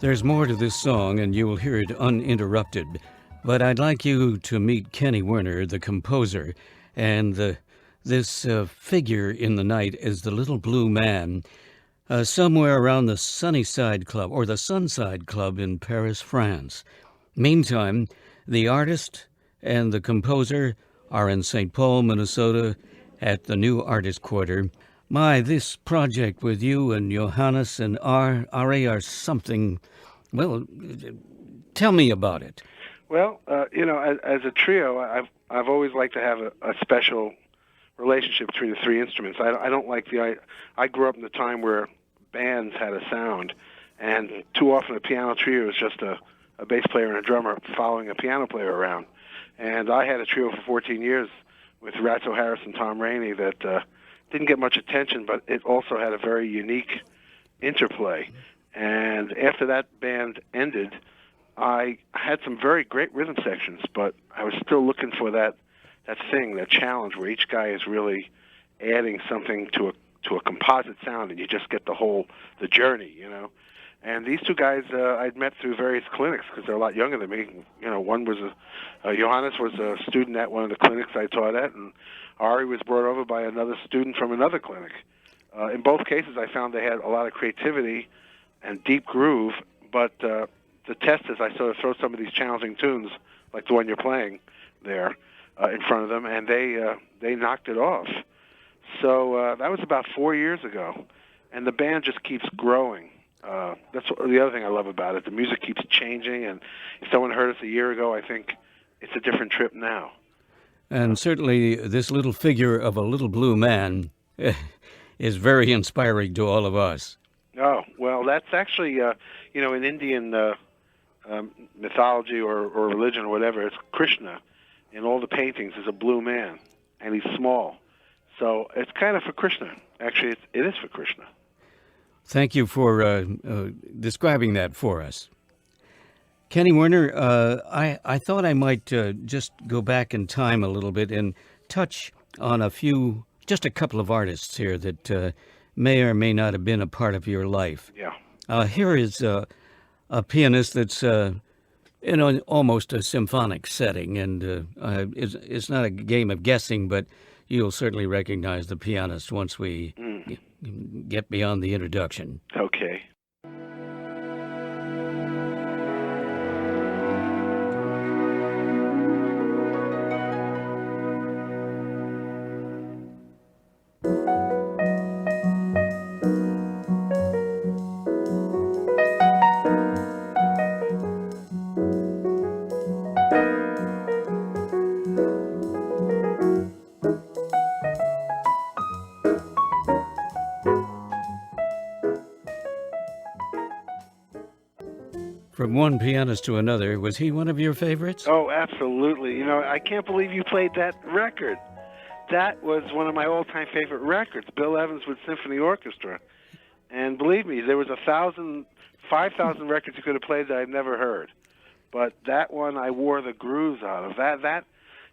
There's more to this song, and you will hear it uninterrupted. But I'd like you to meet Kenny Werner, the composer, and this figure in the night is the little blue man, somewhere around the Sunnyside Club, or the Sunside Club in Paris, France. Meantime, the artist and the composer are in St. Paul, Minnesota, at the New Artist Quarter. This project with you and Johannes and Ari are something. Well, tell me about it. Well, as a trio, I've always liked to have a special relationship between the three instruments. I don't like I grew up in the time where bands had a sound, and too often a piano trio is just a bass player and a drummer following a piano player around. And I had a trio for 14 years with Ratso Harris and Tom Rainey that didn't get much attention, but it also had a very unique interplay. And after that band ended, I had some very great rhythm sections, but I was still looking for that challenge where each guy is really adding something to a composite sound, and you just get the journey, And these two guys I'd met through various clinics because they're a lot younger than me. One was Johannes was a student at one of the clinics I taught at, and Ari was brought over by another student from another clinic. In both cases, I found they had a lot of creativity and deep groove, but the test is I sort of throw some of these challenging tunes, like the one you're playing there, in front of them, and they knocked it off. So that was about 4 years ago, and the band just keeps growing. That's the other thing I love about it. The music keeps changing, and if someone heard us a year ago, I think it's a different trip now. And certainly this little figure of a little blue man is very inspiring to all of us. Oh, well, that's actually, in Indian mythology or religion or whatever, it's Krishna. In all the paintings is a blue man, and he's small. So it's kind of for Krishna. Actually, it is for Krishna. Thank you for describing that for us. Kenny Werner, I thought I might just go back in time a little bit and touch on just a couple of artists here that may or may not have been a part of your life. Yeah. Here is a pianist that's in almost a symphonic setting, and it's not a game of guessing, but you'll certainly recognize the pianist once we get beyond the introduction. Okay. From one pianist to another, was he one of your favorites? Oh, absolutely. I can't believe you played that record. That was one of my all-time favorite records, Bill Evans with Symphony Orchestra. And believe me, there was 5,000 records you could have played that I'd never heard. But that one I wore the grooves out of. That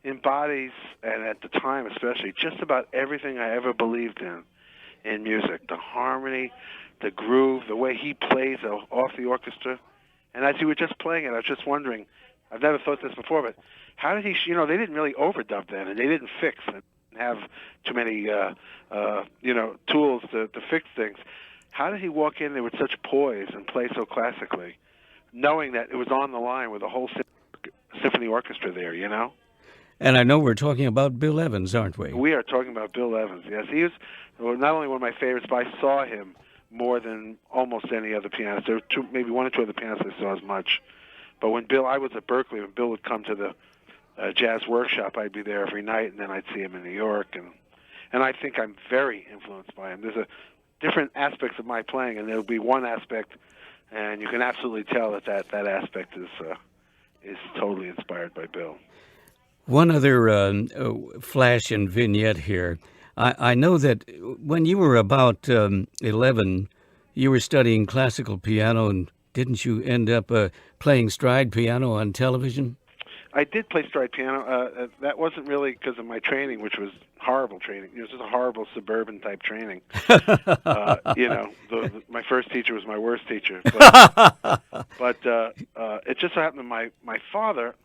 embodies, and at the time especially, just about everything I ever believed in music. The harmony, the groove, the way he plays off the orchestra. And as you were just playing it, I was just wondering, I've never thought this before, but how did he, they didn't really overdub then, and they didn't fix and have too many, tools to fix things. How did he walk in there with such poise and play so classically, knowing that it was on the line with the whole symphony orchestra there, And I know we're talking about Bill Evans, aren't we? We are talking about Bill Evans, yes. He was not only one of my favorites, but I saw him more than almost any other pianist. There were maybe one or two other pianists I saw as much. But when I was at Berkeley, when Bill would come to the jazz workshop, I'd be there every night, and then I'd see him in New York. And I think I'm very influenced by him. There's different aspects of my playing, and there'll be one aspect, and you can absolutely tell that aspect is totally inspired by Bill. One other flash and vignette here. I know that when you were about 11, you were studying classical piano, and didn't you end up playing stride piano on television? I did play stride piano. That wasn't really because of my training, which was horrible training. It was just a horrible suburban type training. My first teacher was my worst teacher. But it just so happened that my father,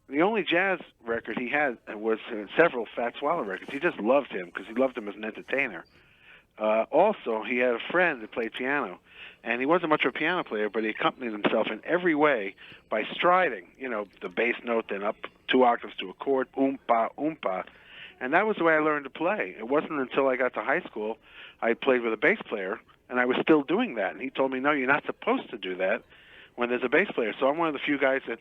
the only jazz record he had was several Fats Waller records. He just loved him because he loved him as an entertainer. Also, he had a friend that played piano, and he wasn't much of a piano player, but he accompanied himself in every way by striding, the bass note, then up 2 octaves to a chord, oompa, oompa. And that was the way I learned to play. It wasn't until I got to high school I played with a bass player, and I was still doing that. And he told me, no, you're not supposed to do that when there's a bass player. So I'm one of the few guys that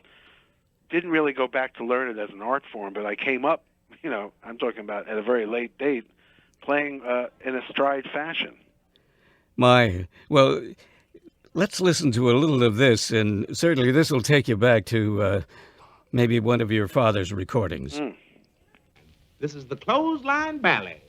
didn't really go back to learn it as an art form, but I came up, I'm talking about at a very late date, playing in a stride fashion. Well, let's listen to a little of this, and certainly this will take you back to maybe one of your father's recordings. This is the Clothesline Ballet.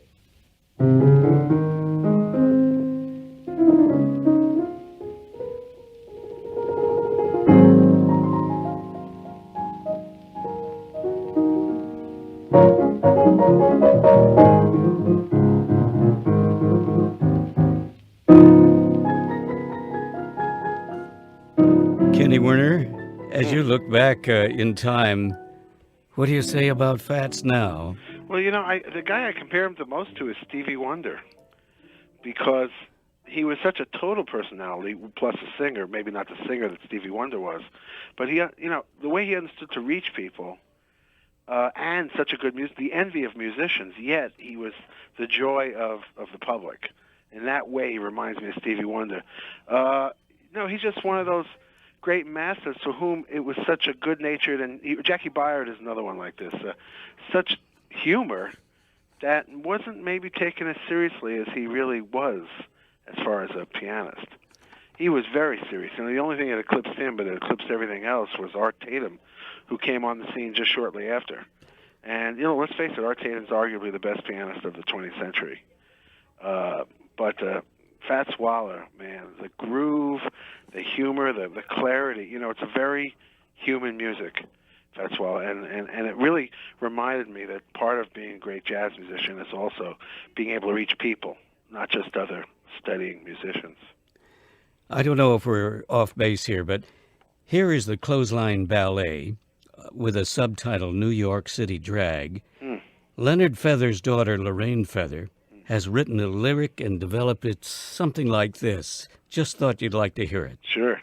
Kenny Werner, as you look back in time, what do you say about Fats now? Well, the guy I compare him the most to is Stevie Wonder, because he was such a total personality, plus a singer, maybe not the singer that Stevie Wonder was, but he, the way he understood to reach people, and such a good music, the envy of musicians, yet he was the joy of the public. In that way, he reminds me of Stevie Wonder. He's just one of those great masters to whom it was such a good-natured, and Jackie Byard is another one like this, such humor that wasn't maybe taken as seriously as he really was as far as a pianist. He was very serious, and the only thing that eclipsed him, but it eclipsed everything else, was Art Tatum, who came on the scene just shortly after. And, let's face it, Art Tatum's arguably the best pianist of the 20th century. But Fats Waller, man, the groove, the humor, the clarity, it's a very human music, Fats Waller, and it really reminded me that part of being a great jazz musician is also being able to reach people, not just other studying musicians. I don't know if we're off base here, but here is the Clothesline Ballet with a subtitle, New York City Drag. Leonard Feather's daughter, Lorraine Feather, has written a lyric and developed it something like this. Just thought you'd like to hear it. Sure.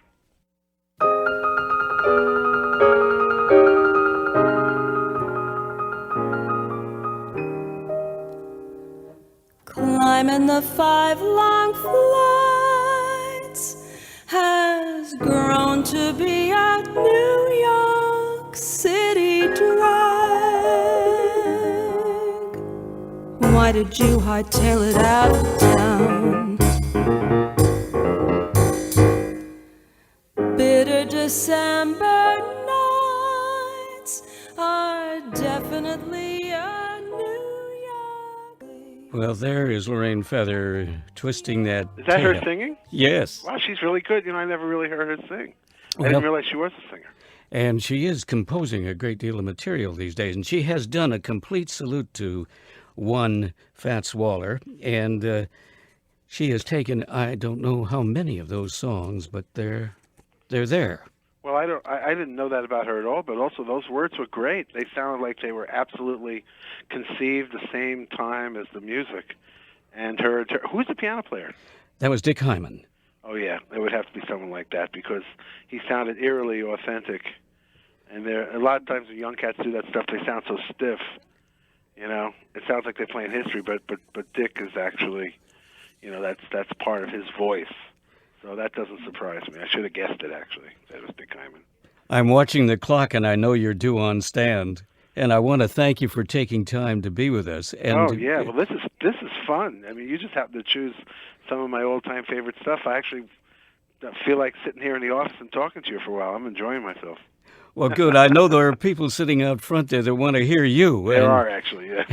Climbing the 5 long flights has grown to be a New York City drag. Why did you hightail it out of town? Bitter December nights are definitely a New York. Well, there is Lorraine Feather twisting that Is that tail. her singing? Yes. Wow, she's really good. I never really heard her sing. I Well, didn't realize she was a singer. and she is composing a great deal of material these days, and she has done a complete salute to one Fats Waller, and she has taken, I don't know how many of those songs, but they're there. Well, I didn't know that about her at all, but also those words were great. They sounded like they were absolutely conceived the same time as the music. And who's the piano player? That was Dick Hyman. Oh, yeah, it would have to be someone like that because he sounded eerily authentic. And a lot of times when young cats do that stuff, they sound so stiff. It sounds like they're playing history, but Dick is actually, that's part of his voice. So that doesn't surprise me. I should have guessed it, actually. That was Dick Hyman. I'm watching the clock, and I know you're due on stand, and I want to thank you for taking time to be with us. And, oh, yeah. Well, this is fun. I mean, you just happen to choose some of my old-time favorite stuff. I actually feel like sitting here in the office and talking to you for a while. I'm enjoying myself. Well, good. I know there are people sitting out front there that want to hear you. There are, actually, yeah.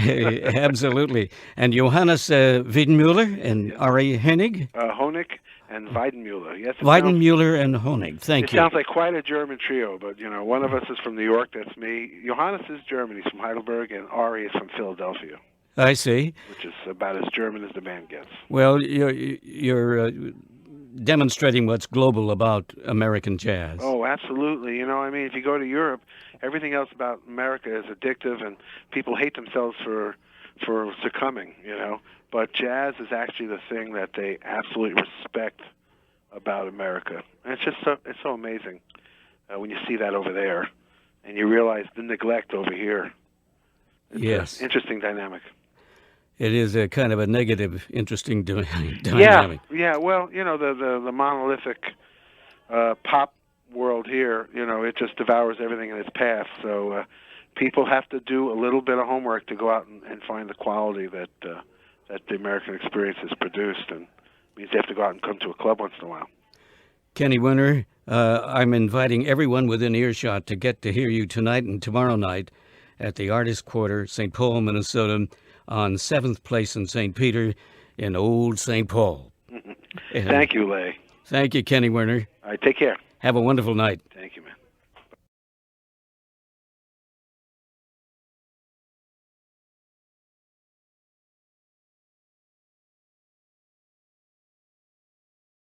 Absolutely. And Johannes Wiedenmüller and Ari Hennig? Honig and Weidenmuller. Yes, Weidenmuller and Honig. Thank it you. sounds like quite a German trio, but one of us is from New York. That's me. Johannes is German. He's from Heidelberg, and Ari is from Philadelphia, I see. which is about as German as the band gets. Well, you're demonstrating what's global about American jazz. Oh, absolutely. If you go to Europe, everything else about America is addictive, and people hate themselves for succumbing. But jazz is actually the thing that they absolutely respect about America. And it's just so amazing when you see that over there, and you realize the neglect over here. It's Yes. an interesting dynamic. It is a kind of a negative, interesting dynamic. Yeah. Well, the monolithic pop world here, it just devours everything in its path. So people have to do a little bit of homework to go out and find the quality that the American experience has produced, and means they have to go out and come to a club once in a while. Kenny Werner, I'm inviting everyone within earshot to get to hear you tonight and tomorrow night at the Artist Quarter, St. Paul, Minnesota, on 7th Place in St. Peter in Old St. Paul. Thank you, Leigh. Thank you, Kenny Werner. All right, take care. Have a wonderful night. Thank you.